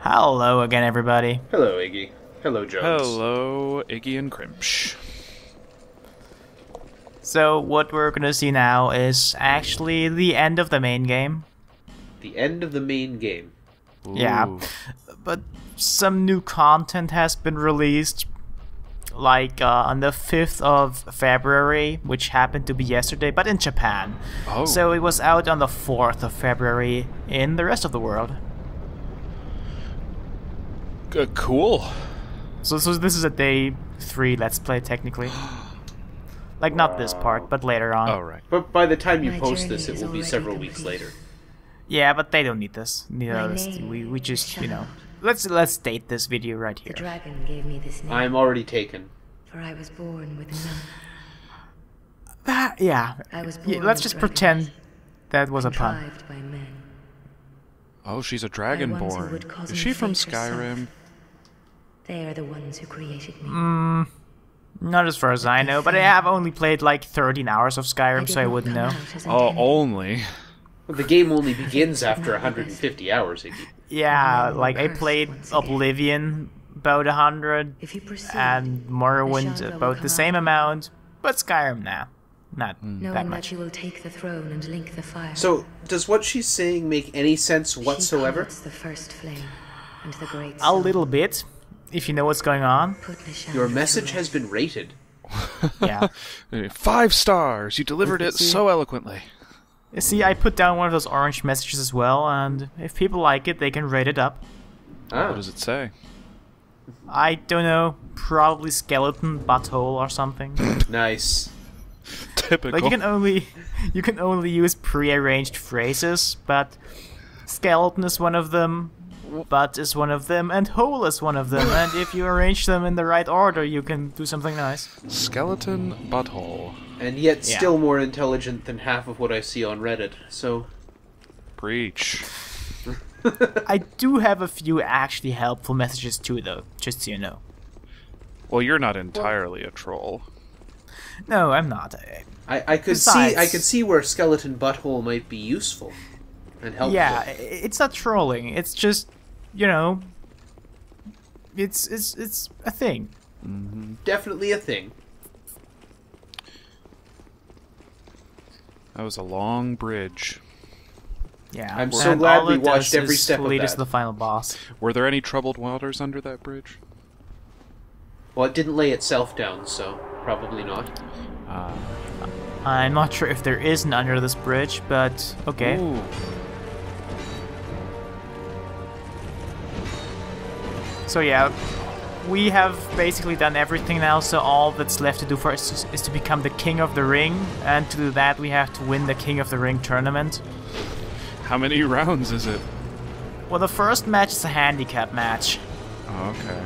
Hello again, everybody. Hello, Iggy. Hello, Jones. Hello, Iggy and Crimpsh. So what we're gonna see now is actually the end of the main game. The end of the main game. Yeah, Ooh. but some new content has been released, like on the 5th of February, which happened to be yesterday, but in Japan. Oh. So it was out on the 4th of February in the rest of the world. Cool. So this is a day 3 Let's Play, technically. Like, not this part, but later on. Oh, right. But by the time you My post journey this, it is will be already several weeks complete. later. Yeah, but they don't need this. My name We just, is Child. let's date this video right The here. dragon gave me this name, I'm already taken. for I was born with none. Yeah. I was Yeah, born let's with just dragons, pretend that was a pun. contrived by men. Oh, she's a By ones who dragonborn. would cause Is me she from fate herself. Skyrim? They are the ones who created me. Not as far as I know, but I have only played like 13 hours of Skyrim, so I wouldn't know. Oh, only. Well, the game only begins after 150 hours, Iggy. Yeah, I'm like I cursed played once again. Oblivion about 100, If you proceed, and Morrowind the Chandra will about come the same out. amount, but Skyrim now. Not that knowing much. that you will take the throne and link the fire. So, does what she's saying make any sense whatsoever? She courts the first flame and the great A sun. little bit, if you know what's going on. Put Nishan Your to message has rest. been rated. Yeah. 5 stars. You delivered it so eloquently. You see, I put down one of those orange messages as well, and if people like it, they can rate it up. What Ah, does it say? I don't know, probably skeleton butthole or something. nice. Typical. Like you can only use pre-arranged phrases, but skeleton is one of them, butt is one of them, and hole is one of them. And if you arrange them in the right order, you can do something nice. Skeleton butthole. And yet Yeah. still more intelligent than half of what I see on Reddit, so... Breach. I do have a few actually helpful messages too, though, just so you know. Well, you're not entirely a troll. No, I'm not. I could Besides- see where skeleton butthole might be useful and helpful. Yeah, it's not trolling. It's just, you know, it's a thing. Definitely a thing. That was a long bridge. Yeah. I'm so and glad all we it does watched every is step of lead us that. to the final boss. Were there any troubled waters under that bridge? Well, it didn't lay itself down, so probably not. I'm not sure if there is an under this bridge, but okay. Ooh. So yeah, we have basically done everything now, so all that's left to do for us is to become the King of the Ring, and to do that we have to win the King of the Ring tournament. How many rounds is it? Well, the first match is a handicap match. Oh, okay.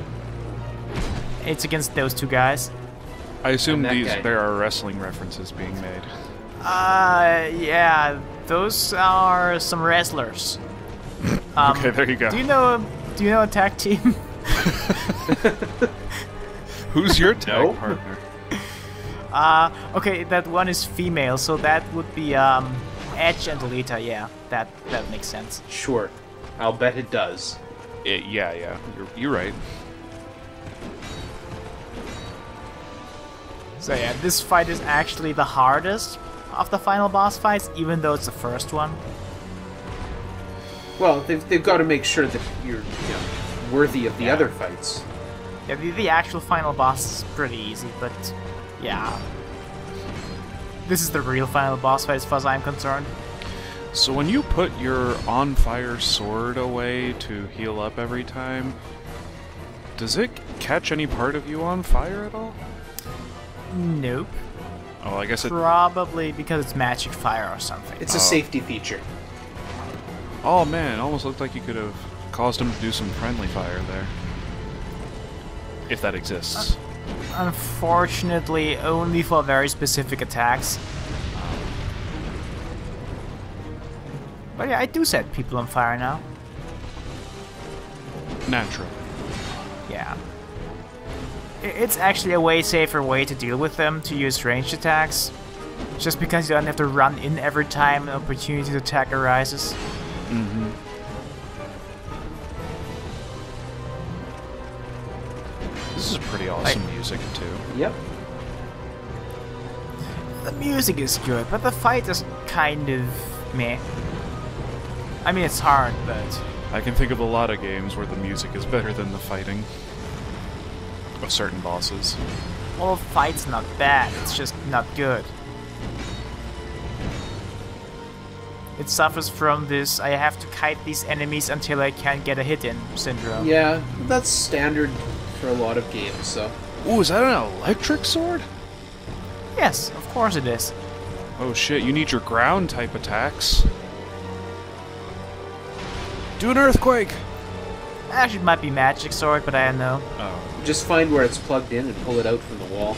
It's against those two guys. I assume And that guy. there are wrestling references being made. Yeah, those are some wrestlers. Okay, there you go. Do you know a tag team? Who's your tag No. partner? Okay, that one is female, so that would be Edge and Lita. Yeah, that makes sense. Sure. I'll bet it does. Yeah. You're right. So yeah, this fight is actually the hardest of the final boss fights, even though it's the first one. Well, they've got to make sure that you're worthy of the other fights. Yeah, the actual final boss is pretty easy, but yeah. This is the real final boss fight as far as I'm concerned. So when you put your on-fire sword away to heal up every time, does it catch any part of you on fire at all? Nope. Oh, I guess it... Probably because it's magic fire or something. It's a safety feature. Oh man, it almost looked like you could have caused him to do some friendly fire there. If that exists. Unfortunately, only for very specific attacks. But yeah, I do set people on fire now. Natural. Yeah. It's actually a way safer way to deal with them, to use ranged attacks. Just because you don't have to run in every time an opportunity to attack arises. This is pretty awesome music, too. Yep. The music is good, but the fight is kind of meh. I mean, it's hard, but I can think of a lot of games where the music is better than the fighting of certain bosses. well, the fight's not bad. It's just not good. It suffers from this I have to kite these enemies until I can't get a hit in syndrome. Yeah, that's standard for a lot of games, so. Ooh, is that an electric sword? Yes, of course it is. Oh shit, you need your ground type attacks. Do an earthquake! Actually, it might be magic sword, but I don't know. Oh. Just find where it's plugged in and pull it out from the wall.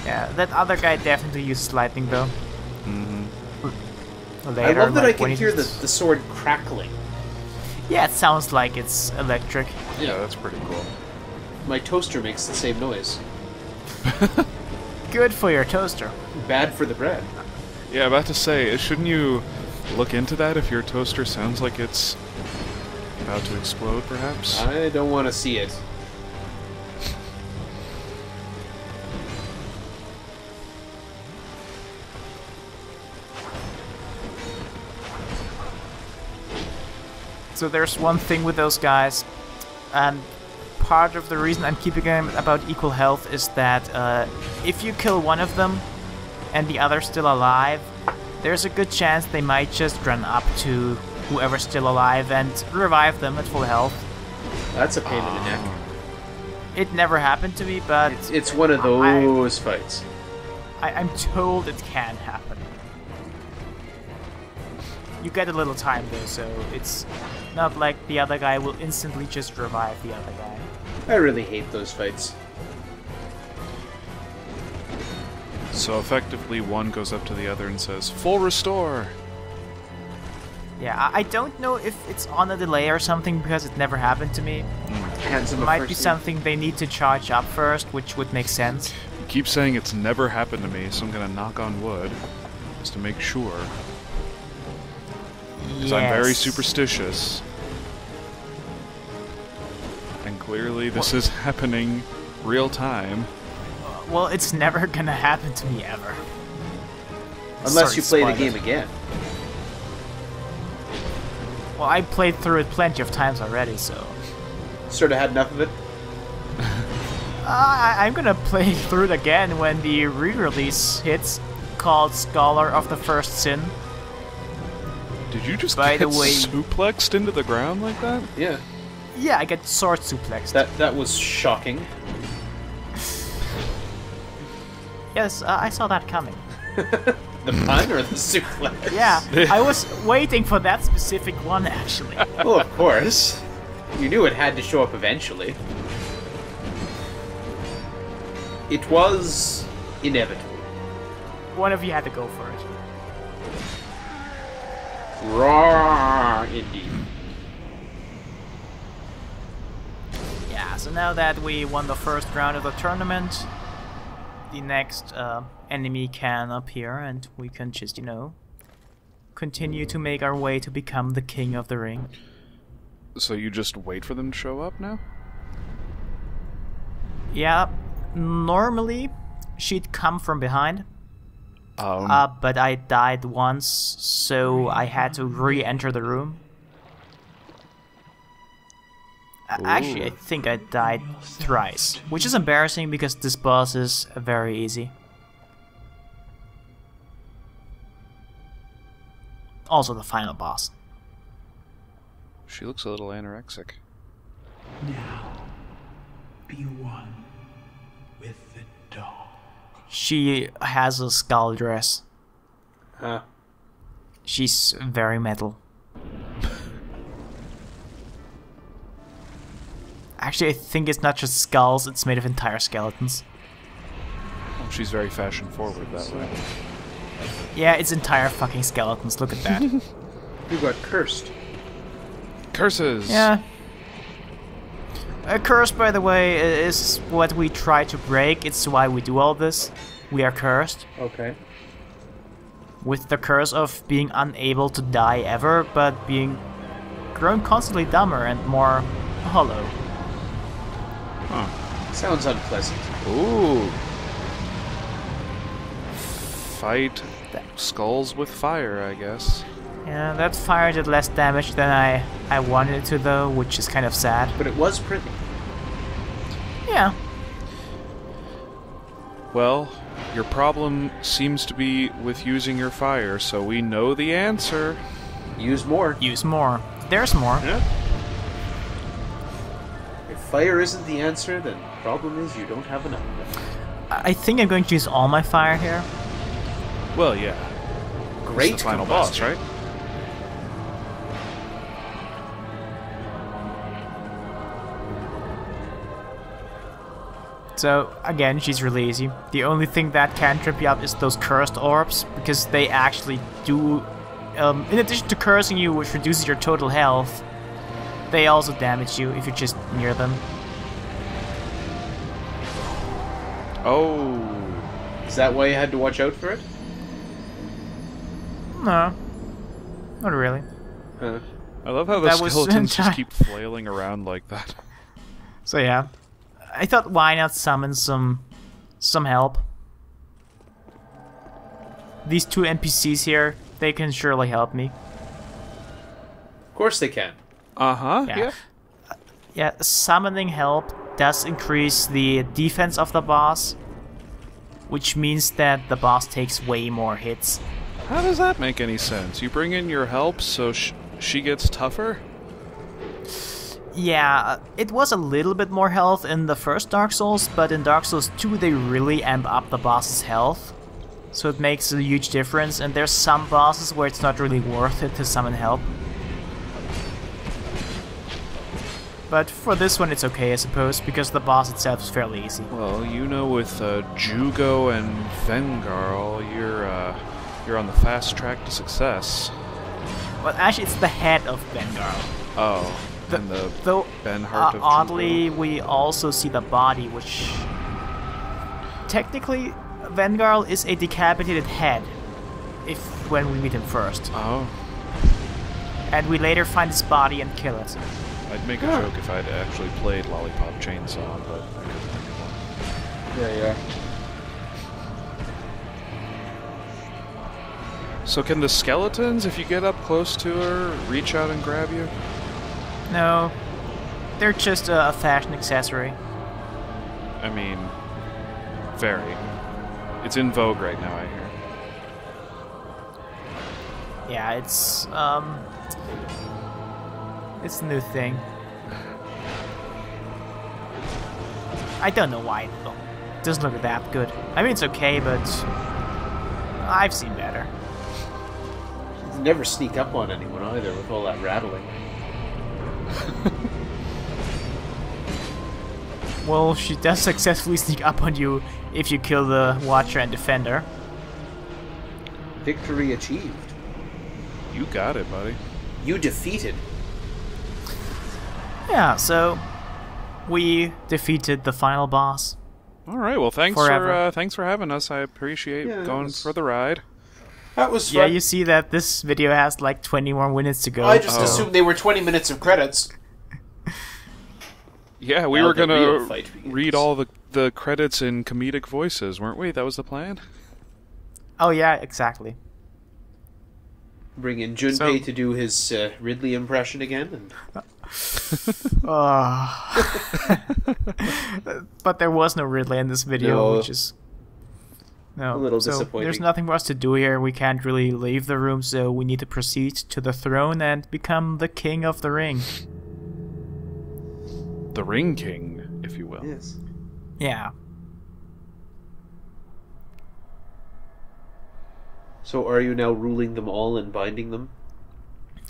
Yeah, that other guy definitely uses lightning though. Mm-hmm. Later, I love that like, I when can he hear the just- sword crackling. Yeah, it sounds like it's electric. Yeah, that's pretty cool. My toaster makes the same noise. Good for your toaster. Bad for the bread. Yeah, about to say, shouldn't you look into that if your toaster sounds like it's about to explode, perhaps? I don't want to see it. So there's one thing with those guys, and part of the reason I'm keeping them about equal health is that if you kill one of them and the other's still alive, there's a good chance they might just run up to whoever's still alive and revive them at full health. That's a pain in the neck. It never happened to me, but It's one of those fights. I'm told it can happen. You get a little time though, so it's not like the other guy will instantly just revive the other guy. I really hate those fights. So effectively, one goes up to the other and says, "Full restore!" Yeah, I don't know if it's on a delay or something because it never happened to me. Hands him a Might first be aid. something they need to charge up first, which would make sense. You keep saying it's never happened to me, so I'm gonna knock on wood, just to make sure. Because I'm very superstitious. And clearly this is happening real time. Well, it's never gonna happen to me ever. Unless Sorry, you play the spoiler. game again. Well, I played through it plenty of times already, so... Sort of had enough of it. I'm gonna play through it again when the re-release hits, called Scholar of the First Sin. Did you just By get the way- suplexed into the ground like that? Yeah. Yeah, I get sword suplexed. That was shocking. Yes, I saw that coming. The pun or the suplex? Yeah, I was waiting for that specific one, actually. Well, of course. You knew it had to show up eventually. It was inevitable. One of you had to go for it. Raw, indeed. Yeah, so now that we won the first round of the tournament, the next enemy can appear and we can just, you know, continue to make our way to become the king of the ring. So you just wait for them to show up now? Yeah, normally she'd come from behind, but I died once, so I had to re-enter the room. Actually, I think I died thrice, which is embarrassing because this boss is very easy. Also the final boss. She looks a little anorexic. Now, be one with the dog. She has a skull dress. Huh. She's very metal. Actually, I think it's not just skulls, it's made of entire skeletons. Oh, she's very fashion forward that way. Yeah, it's entire fucking skeletons, look at that. You got cursed. Curses! Yeah. A curse, by the way, is what we try to break. It's why we do all this. We are cursed. Okay. With the curse of being unable to die ever, but being grown constantly dumber and more hollow. Huh. Sounds unpleasant. Ooh. Fight skulls with fire, I guess. Yeah, that fire did less damage than I wanted it to, though, which is kind of sad. But it was pretty. Yeah. Well, your problem seems to be with using your fire, so we know the answer. Use more. Use more. There's more. Yeah. If fire isn't the answer, then the problem is you don't have enough of it. I think I'm going to use all my fire here. Well, yeah. Great It's the final combustion. boss, right? So, again, she's really easy. The only thing that can trip you up is those cursed orbs, because they actually do, in addition to cursing you, which reduces your total health, they also damage you if you're just near them. Oh. Is that why you had to watch out for it? No. Not really. Huh. I love how the That was skeletons just entire- keep flailing around like that. So yeah. I thought, why not summon some help? These two NPCs here, they can surely help me. Of course they can. Uh-huh, Yeah. Yeah, summoning help does increase the defense of the boss, which means that the boss takes way more hits. How does that make any sense? You bring in your help so she gets tougher? Yeah, it was a little bit more health in the first Dark Souls, but in Dark Souls 2 they really amp up the boss's health. So it makes a huge difference, and there's some bosses where it's not really worth it to summon help. But for this one it's okay, I suppose, because the boss itself is fairly easy. Well, you know, with Jugo and Vengarl, you're on the fast track to success. Well, actually it's the head of Vengarl. Oh, and the Though, Benhart of oddly, Jugo. we also see the body, which... Technically, Vengarl is a decapitated head, when we meet him first. Oh, And we later find his body and kill it. I'd make a joke if I'd actually played Lollipop Chainsaw, but I couldn't think of one. Yeah. So can the skeletons, if you get up close to her, reach out and grab you? No, they're just a fashion accessory. I mean, very. It's in vogue right now, I hear. Yeah, it's the new thing. I don't know why it doesn't look that good. I mean, it's okay, but I've seen better. You never sneak up on anyone either with all that rattling. Well, she does successfully sneak up on you if you kill the Watcher and Defender. Victory achieved. You got it, buddy. You defeated. Yeah, so we defeated the final boss. All right. Well, thanks for having us. I appreciate Yeah, going was- for the ride. That was Yeah, fun. you see that this video has like 20 more minutes to go. I just Oh. assumed they were 20 minutes of credits. Yeah, we Now were the real gonna fight begins. read all the credits in comedic voices, weren't we? That was the plan. Oh yeah, exactly. Bring in Junpei So- to do his Ridley impression again. And But there was no Ridley in this video, No. which is no. A little so disappointing. There's nothing for us to do here. We can't really leave the room, so we need to proceed to the throne and become the king of the ring. The Ring King, if you will. yes. Yeah. So are you now ruling them all and binding them?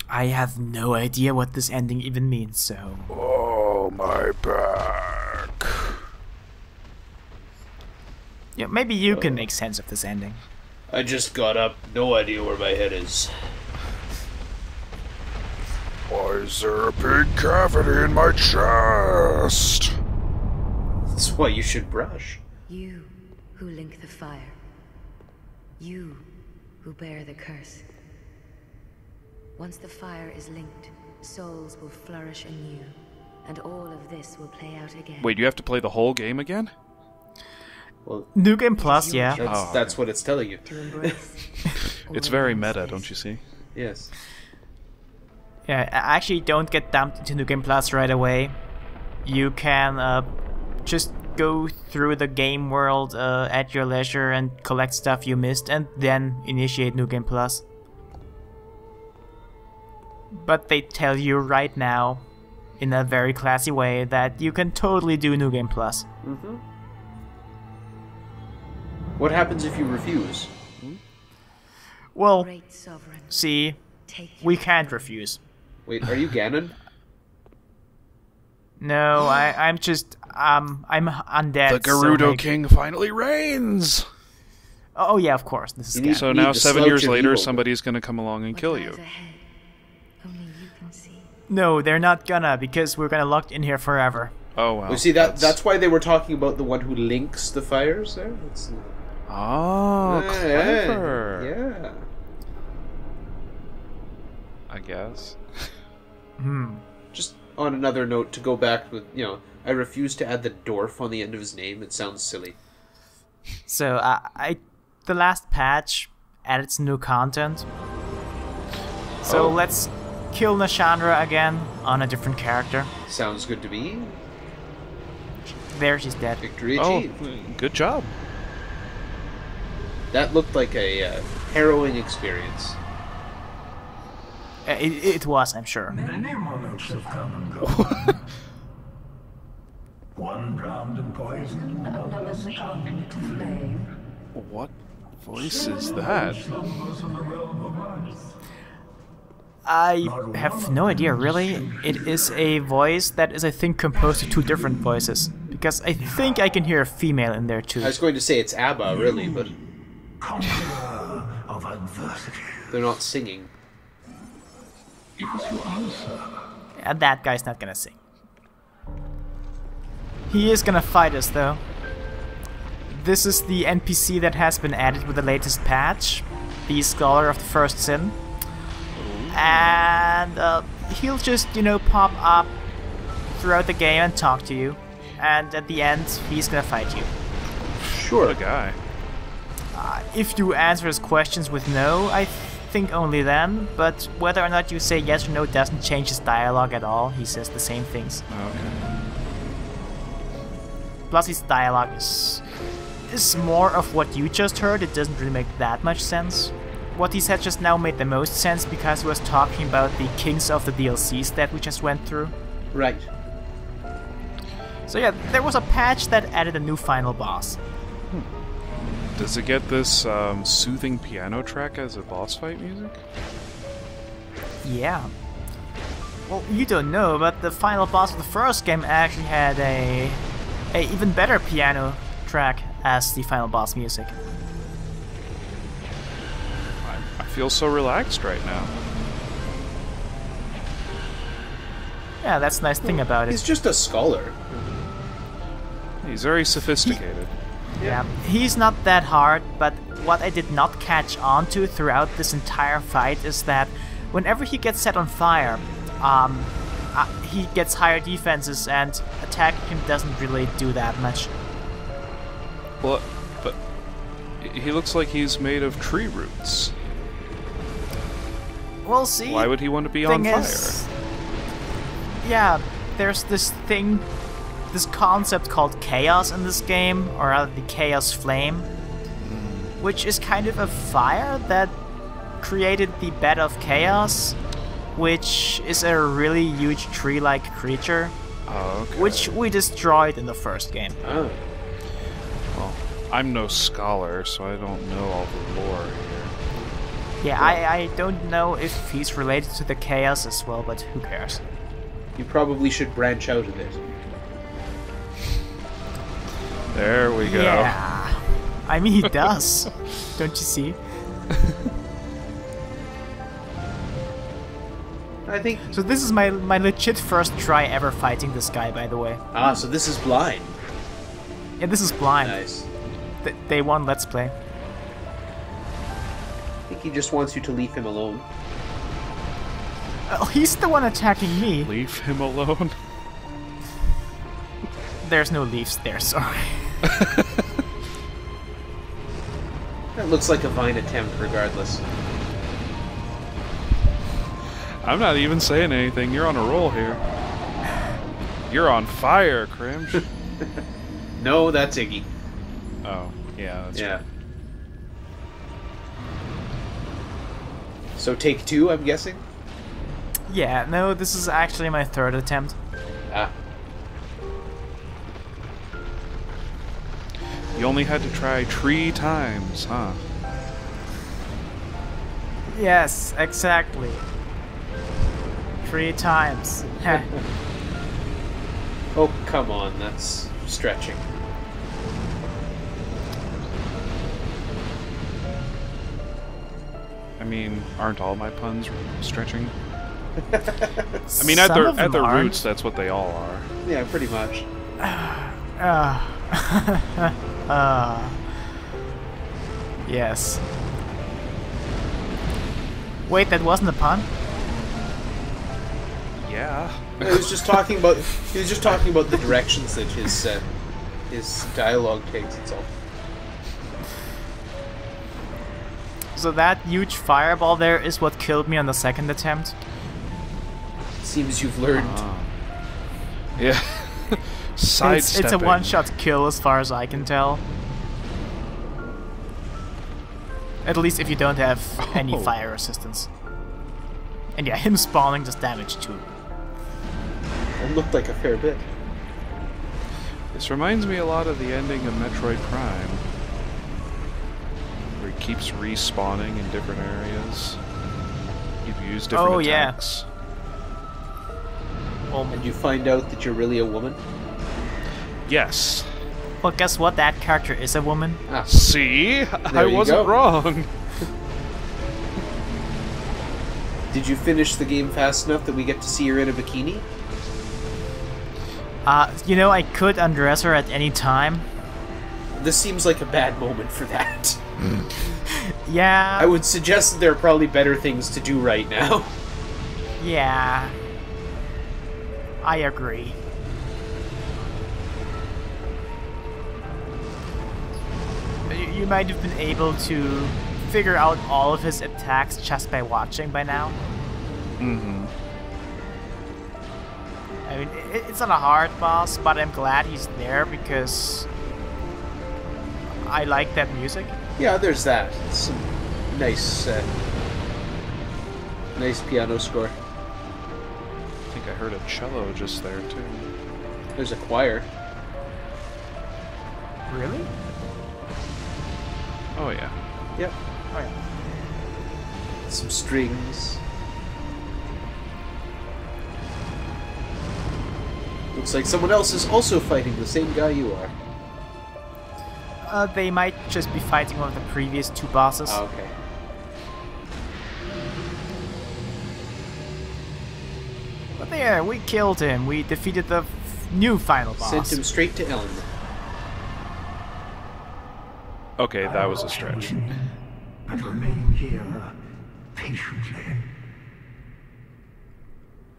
I have no idea what this ending even means, so... Oh, my back. Yeah, maybe you can make sense of this ending. I just got up. No idea where my head is. Why is there a big cavity in my chest? That's why you should brush. You who link the fire. You who bear the curse. Once the fire is linked, souls will flourish anew, and all of this will play out again. Wait, you have to play the whole game again? Well, New Game Plus, yeah. that's what it's telling you. To embrace. It's very meta, don't you see? Yes. Yeah, actually don't get dumped into New Game Plus right away. You can just go through the game world at your leisure and collect stuff you missed and then initiate New Game Plus. But they tell you right now, in a very classy way, that you can totally do New Game Plus. Mm-hmm. What happens if you refuse? Well, Great sovereign, see, take we your can't refuse. Wait, are you Ganon? No, I'm just, I'm undead. The Gerudo so King finally reigns! Oh yeah, of course, this is You need- Ganon. So Need now the 7 slouch years of later, evil. somebody's gonna come along and what kill lies you. ahead. Only you can see. No, they're not gonna, because we're gonna locked in here forever. Oh, wow. You see, that's why they were talking about the one who links the fires there? Oh, clever. Yeah. I guess. Just on another note, to go back with, I refuse to add the dwarf on the end of his name. It sounds silly. So, the last patch added some new content. So Oh. let's kill Nashandra again on a different character. Sounds good to me. There, she's dead. Victory Oh, achieved. good job. That looked like a harrowing experience. It was, I'm sure. Many monarchs have come and gone. One drowned in poison, another succumbed to flame. What voice is that? Slumbers in the realm of ice. I have no idea, really. It is a voice that is, I think, composed of two different voices. Because I think I can hear a female in there, too. I was going to say it's ABBA, really, but Conqueror of adversity. they're not singing. Is your answer? And that guy's not gonna sing. He is gonna fight us, though. This is the NPC that has been added with the latest patch. The Scholar of the First Sin. And he'll just, pop up throughout the game and talk to you. And at the end, he's gonna fight you. Sure. What a guy. If you answer his questions with no, I think only then. But whether or not you say yes or no doesn't change his dialogue at all. He says the same things. Okay. Plus, his dialogue is more of what you just heard. It doesn't really make that much sense. What he said just now made the most sense because he was talking about the kings of the DLCs that we just went through. Right. So yeah, there was a patch that added a new final boss. Does it get this soothing piano track as a boss fight music? Yeah. Well, you don't know, but the final boss of the first game actually had a even better piano track as the final boss music. I feel so relaxed right now. Yeah, that's the nice thing about He's it. just a scholar. He's very sophisticated. Yeah, he's not that hard, but what I did not catch on to throughout this entire fight is that whenever he gets set on fire, he gets higher defenses and attacking him doesn't really do that much. Well, but he looks like he's made of tree roots. We'll see. Why would he want to be on Thing fire? is, yeah, there's this thing, this concept called chaos in this game, or rather the chaos flame, which is kind of a fire that created the bed of chaos, which is a really huge tree-like creature, Oh, okay. which we destroyed in the first game. Oh. Well, I'm no scholar, so I don't know all the lore here. Yeah, I don't know if he's related to the chaos as well, but who cares? You probably should branch out a bit. There we go. Yeah, I mean he does. Don't you see? I think... So this is my legit first try ever fighting this guy, by the way. Ah, so this is blind. Yeah, this is blind. Nice. Day one Let's Play. I think he just wants you to leave him alone. He's the one attacking me. Leave him alone. There's no leaves there, sorry. That looks like a Vine attempt, regardless. I'm not even saying anything. You're on a roll here. You're on fire, Crimsh. No, that's Iggy. Oh, yeah, that's Yeah. right. So take 2, I'm guessing? Yeah, no, this is actually my 3rd attempt. Ah. You only had to try 3 times, huh? Yes, exactly. 3 times. Oh, come on, that's stretching. I mean, aren't all my puns stretching? I mean, Some at of them their aren't. roots, that's what they all are. Yeah, pretty much. Yes. Wait, that wasn't a pun? Yeah. He was just talking about the directions that his dialogue takes. It's all. So that huge fireball there is what killed me on the 2nd attempt. Seems you've learned. Yeah. Sidestepping. It's a one-shot kill as far as I can tell. At least if you don't have any fire resistance. And yeah, him spawning does damage too. It looked like a fair bit. This reminds me a lot of the ending of Metroid Prime, where he keeps respawning in different areas. You use different attacks. Well, And you find out that you're really a woman. Yes. well, guess what? That character is a woman. Ah, See? I you wasn't go. wrong. did you finish the game fast enough that we get to see her in a bikini? You know, I could undress her at any time. This seems like a bad moment for that. Yeah. I would suggest that there are probably better things to do right now. Yeah. I agree. You might have been able to figure out all of his attacks just by watching by now. Mm-hmm. I mean, it's not a hard boss, but I'm glad he's there because I like that music. Yeah, there's that. Some nice, nice piano score. I think I heard a cello just there, too. There's a choir. Really? Oh, yeah. Yep. Oh yeah. Some strings. Looks like someone else is also fighting the same guy you are. They might just be fighting one of the previous 2 bosses. Ah, okay. But there, we killed him. We defeated the new final boss. Sent him straight to Ellen. Okay, that was a stretch. And remain here patiently.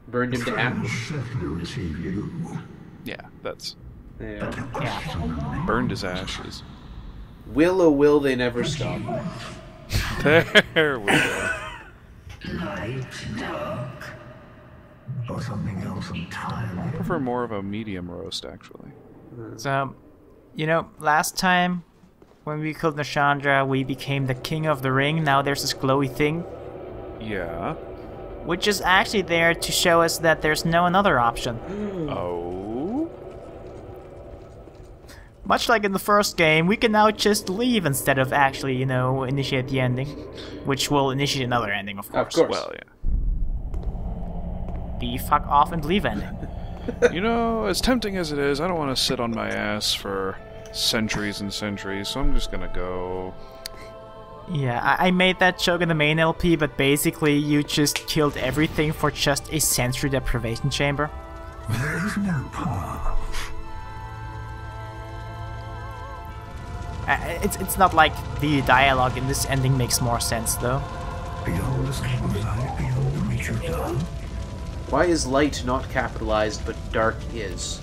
Burned him to will ash. certainly receive you. Yeah, that's... Yeah. Yeah. Burned his ashes. Will, oh will, they never stop. There we go. Light, dark, or something else I entirely. prefer more of a medium roast, actually. So, you know, last time when we killed Nashandra, we became the king of the ring. Now there's this glowy thing, Yeah. which is actually there to show us that there's no another option. Oh? Much like in the first game, we can now just leave instead of actually, you know, initiate the ending. Which will initiate another ending, of course. Of course. Well, yeah. The fuck off and leave ending. You know, as tempting as it is, I don't want to sit on my ass for centuries and centuries, so I'm just gonna go... Yeah, I made that joke in the main LP, but basically you just killed everything for just a sensory deprivation chamber. There is no path. It's not like the dialogue in this ending makes more sense, though. Beyond the skin of light, beyond the reach of dawn. Why is light not capitalized, but dark is?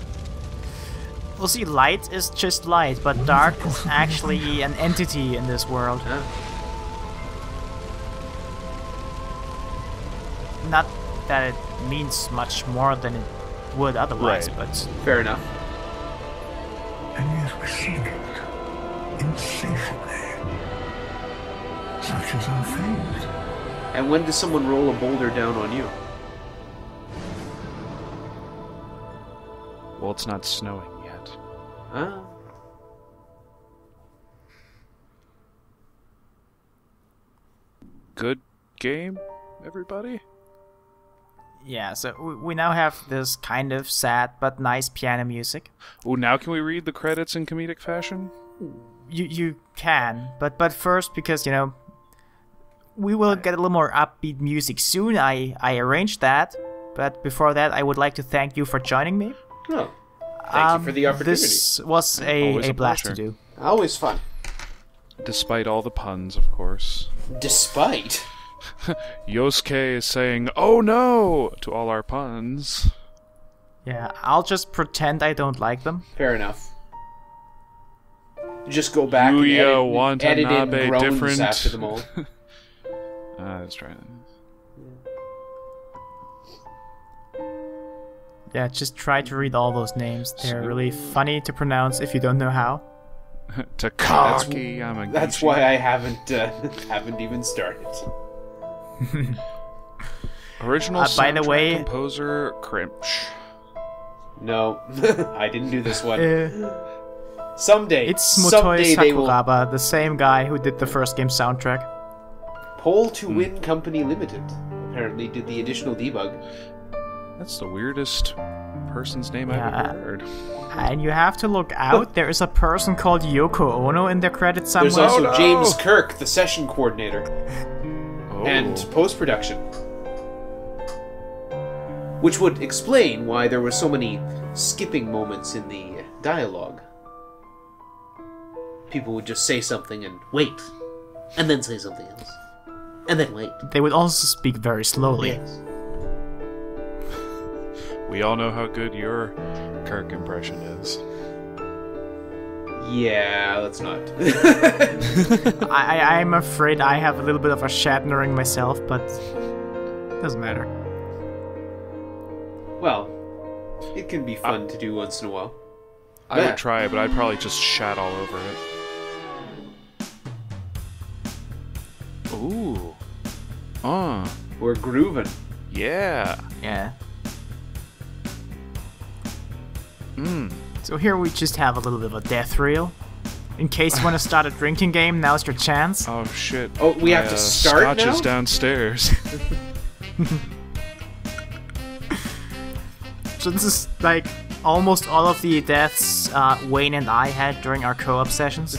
Well, see, light is just light, but dark is actually an entity in this world. Huh? Not that it means much more than it would otherwise, Right. but Fair enough. And yet we seek it insatiably. Such is our fate. And when does someone roll a boulder down on you? Well, it's not snowing yet. Ah. Good game, everybody? yeah, so we now have this kind of sad but nice piano music. Oh, now can we read the credits in comedic fashion? You can, but first, because, you know, we will get a little more upbeat music soon. I arranged that, but before that, I would like to thank you for joining me. Oh. Thank you for the opportunity. This was Always a a blast to pleasure. do. Always fun. Despite all the puns, of course. Despite. Yosuke is saying, "Oh no!" to all our puns. Yeah, I'll just pretend I don't like them. Fair enough. Just go back Yuya and edit in Watanabe groans different. after them all. Let's try Yeah, just try to read all those names. They're really funny to pronounce if you don't know how. that. Takaaki Yamagishi. That's why I haven't even started. Original by the soundtrack way- composer Crimch. No, I didn't do this one. Uh, Someday, it's Motoi someday they will. Sakuraba, the same guy who did the first game soundtrack. Pole to Win Company Limited apparently did the additional debug. That's the weirdest person's name I've Yeah. ever heard. And you have to look out, there is a person called Yoko Ono in the credits somewhere. There's also no! James Kirk, the session coordinator, Oh. and post-production. Which would explain why there were so many skipping moments in the dialogue. People would just say something and wait, and then say something else, and then wait. They would also speak very slowly. Yes. We all know how good your Kirk impression is. Yeah, let's not. I'm afraid I have a little bit of a Shatnering myself, but doesn't matter. Well, it can be fun to do once in a while. I Yeah. would try it, but I'd probably just shat all over it. Ooh. We're grooving. Yeah. Yeah. Mm. So here we just have a little bit of a death reel. In case you want to start a drinking game, now's your chance. Oh shit. Oh, we have My, to start scotch now? is downstairs. So this is like almost all of the deaths Wayne and I had during our co-op sessions.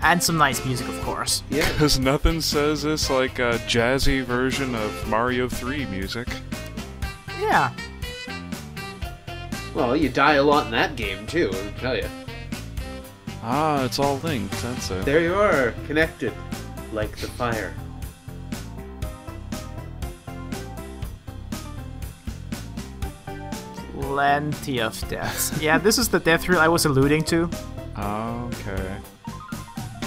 And some nice music, of course. Yeah. Because nothing says this like a jazzy version of Mario 3 music. Yeah. Well, you die a lot in that game too, I'll tell you. Ah, it's all linked, that's it. There you are, connected, like the fire. Plenty of deaths. Yeah, this is the death reel I was alluding to. Okay.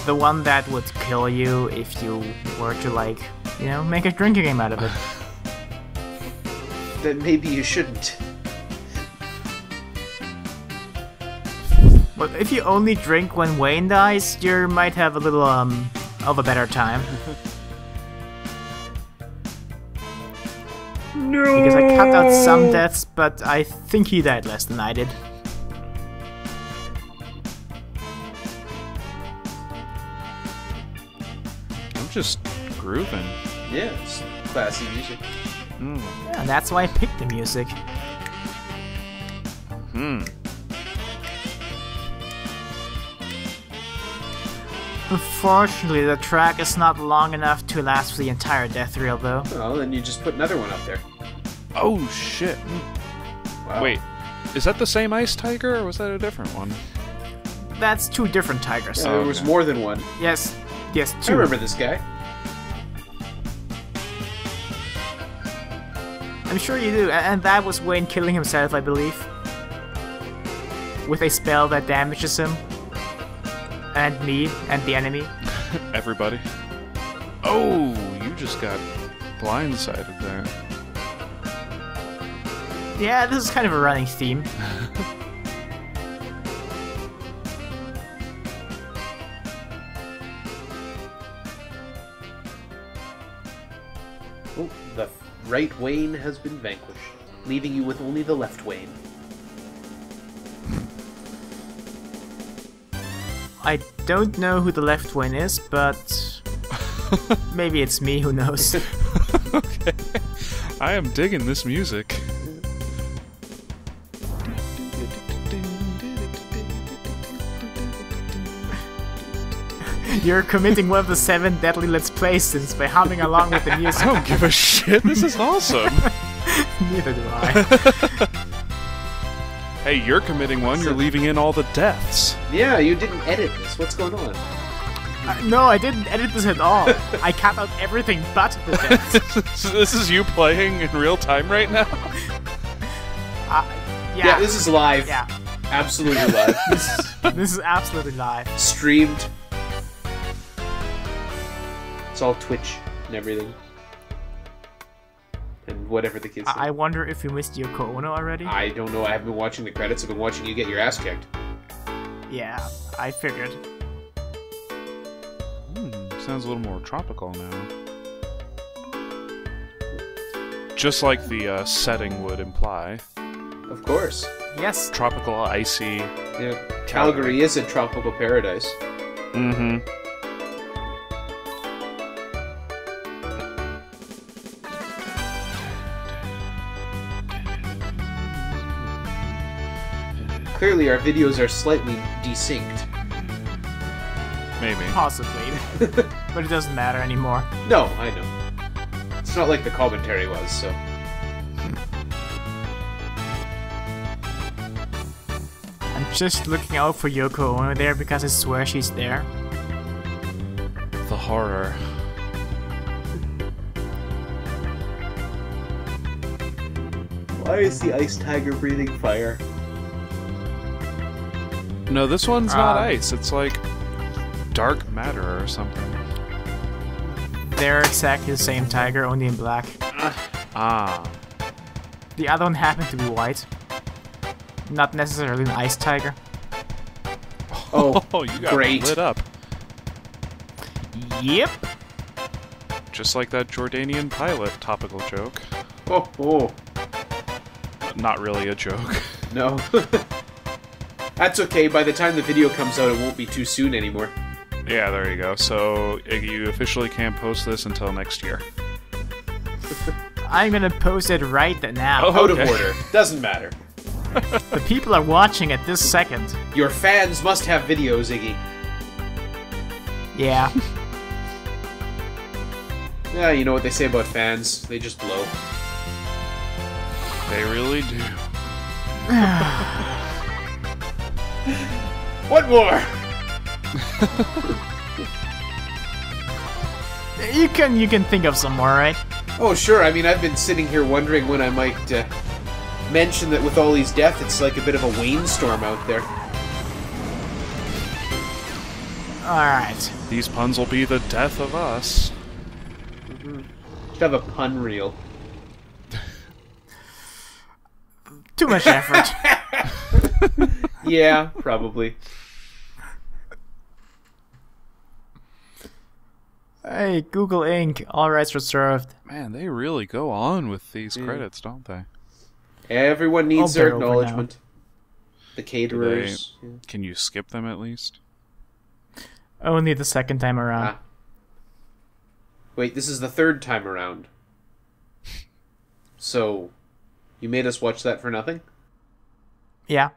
The one that would kill you if you were to, like, you know, make a drinking game out of it. Then maybe you shouldn't. But if you only drink when Wayne dies, you might have a little, of a better time. No! Because I cut out some deaths, but I think he died less than I did. I'm just grooving. Yeah, it's classy music. And that's why I picked the music. Unfortunately, the track is not long enough to last for the entire death reel, though. Well, then you just put another one up there. Oh shit. Wow. Wait, is that the same Ice Tiger or was that a different one? That's two different tigers. Yeah, there was okay. more than one. Yes, I two. remember this guy. I'm sure you do, and that was Wayne killing himself, I believe. With a spell that damages him. And me, and the enemy. Everybody. Oh, you just got blindsided there. Yeah, this is kind of a running theme. Oh, the right Wayne has been vanquished, leaving you with only the left Wayne. I don't know who the left Wayne is, but maybe it's me, who knows. Okay. I am digging this music. You're committing one of the 7 deadly Let's Play sins by humming along with the music. I don't give a shit. This is awesome. Neither do I. Hey, you're committing one. You're leaving in all the deaths. Yeah, you didn't edit this. What's going on? No, I didn't edit this at all. I cut out everything but the deaths. So this is you playing in real time right now? Yeah, this is live. Yeah. Absolutely live. This is absolutely live. Streamed. It's all Twitch and everything. And whatever the kids say. I wonder if you missed Yoko Ono already? I don't know. I haven't been watching the credits. I've been watching you get your ass kicked. Yeah, I figured. Sounds a little more tropical now. Just like the setting would imply. Of course. Yes. Tropical, icy. Yeah. Calgary is a tropical paradise. Mm-hmm. Clearly, our videos are slightly desynced. Maybe. Possibly. But it doesn't matter anymore. No, I know. It's not like the commentary was, so... I'm just looking out for Yoko Ono there because I swear she's there. The horror. Why is the ice tiger breathing fire? No, this one's not ice. It's like dark matter or something. They're exactly the same tiger, only in black. Ah. The other one happened to be white. Not necessarily an ice tiger. Oh, you got great. lit up. Yep. Just like that Jordanian pilot topical joke. Oh. Not really a joke. No. That's okay. By the time the video comes out, it won't be too soon anymore. Yeah, there you go. So you officially can't post this until next year. I'm gonna post it right now. Oh. Out Okay. of order. Doesn't matter. The people are watching at this second. Your fans must have videos, Iggy. Yeah. Yeah, you know what they say about fans. They just blow. They really do. What more? You can think of some more, right? Oh, sure. I mean, I've been sitting here wondering when I might mention that with all these deaths, it's like a bit of a Wayne storm out there. Alright. These puns will be the death of us. Should have a pun reel. Too much effort. Yeah, probably. Hey, Google Inc. All rights reserved. Man, they really go on with these credits, don't they? Everyone needs I'll their bear over acknowledgement. The caterers. Yeah. Can you skip them at least? Only the second time around. Ah. Wait, this is the third time around. So, you made us watch that for nothing? Yeah.